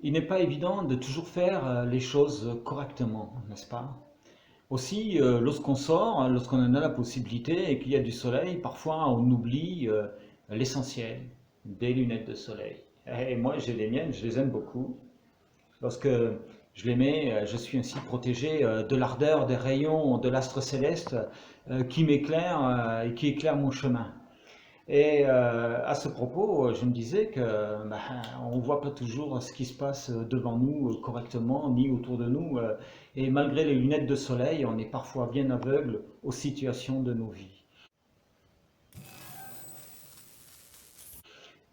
Il n'est pas évident de toujours faire les choses correctement, n'est-ce pas? Aussi, lorsqu'on sort, lorsqu'on en a la possibilité et qu'il y a du soleil, parfois on oublie l'essentiel, des lunettes de soleil. Et moi, j'ai les miennes, je les aime beaucoup. Lorsque je les mets, je suis ainsi protégé de l'ardeur des rayons de l'astre céleste qui m'éclaire et qui éclaire mon chemin. Et à ce propos, je me disais que on ne voit pas toujours ce qui se passe devant nous correctement, ni autour de nous. Et malgré les lunettes de soleil, on est parfois bien aveugle aux situations de nos vies.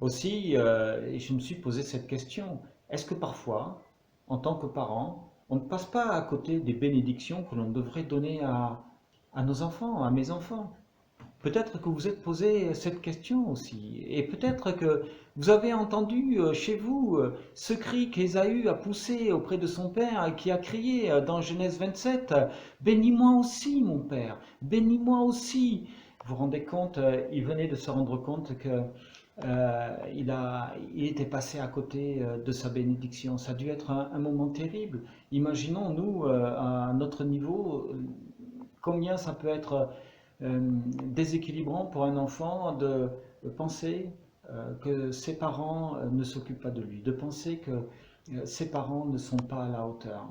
Aussi, je me suis posé cette question, est-ce que parfois, en tant que parent, on ne passe pas à côté des bénédictions que l'on devrait donner à nos enfants, à mes enfants? Peut-être que vous êtes posé cette question aussi, et peut-être que vous avez entendu chez vous ce cri qu'Ésaü a poussé auprès de son père et qui a crié dans Genèse 27, bénis-moi aussi, mon père, bénis-moi aussi. Vous vous rendez compte, il venait de se rendre compte que il était passé à côté de sa bénédiction. Ça a dû être un moment terrible. Imaginons, nous, à notre niveau, combien ça peut être déséquilibrant pour un enfant de penser que ses parents ne s'occupent pas de lui, de penser que ses parents ne sont pas à la hauteur.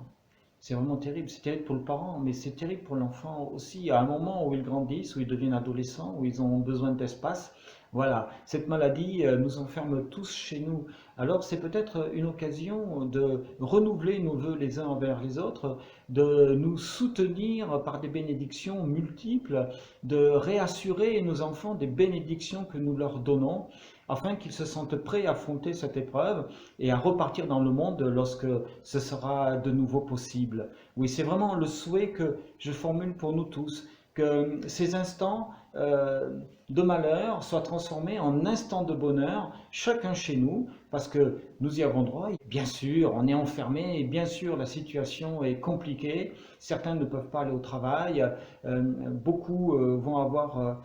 C'est vraiment terrible. C'est terrible pour le parent, mais c'est terrible pour l'enfant aussi. À un moment où ils grandissent, où ils deviennent adolescents, où ils ont besoin d'espace, voilà, cette maladie nous enferme tous chez nous. Alors c'est peut-être une occasion de renouveler nos vœux les uns envers les autres, de nous soutenir par des bénédictions multiples, de réassurer nos enfants des bénédictions que nous leur donnons, afin qu'ils se sentent prêts à affronter cette épreuve et à repartir dans le monde lorsque ce sera de nouveau possible. Oui, c'est vraiment le souhait que je formule pour nous tous, que ces instants de malheur soient transformés en instants de bonheur, chacun chez nous, parce que nous y avons droit. Bien sûr, on est enfermé, et bien sûr, la situation est compliquée. Certains ne peuvent pas aller au travail, beaucoup vont avoir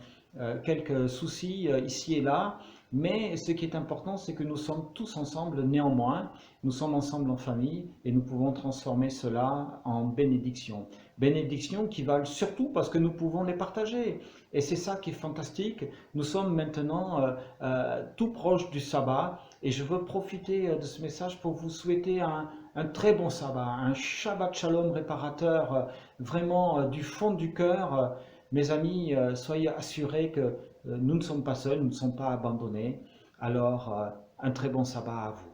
quelques soucis ici et là. Mais ce qui est important, c'est que nous sommes tous ensemble néanmoins, nous sommes ensemble en famille et nous pouvons transformer cela en bénédiction. Bénédictions qui valent surtout parce que nous pouvons les partager. Et c'est ça qui est fantastique. Nous sommes maintenant tout proche du sabbat et je veux profiter de ce message pour vous souhaiter un très bon sabbat, un Shabbat Shalom réparateur, vraiment du fond du cœur. Mes amis, soyez assurés que nous ne sommes pas seuls, nous ne sommes pas abandonnés. Alors, un très bon sabbat à vous.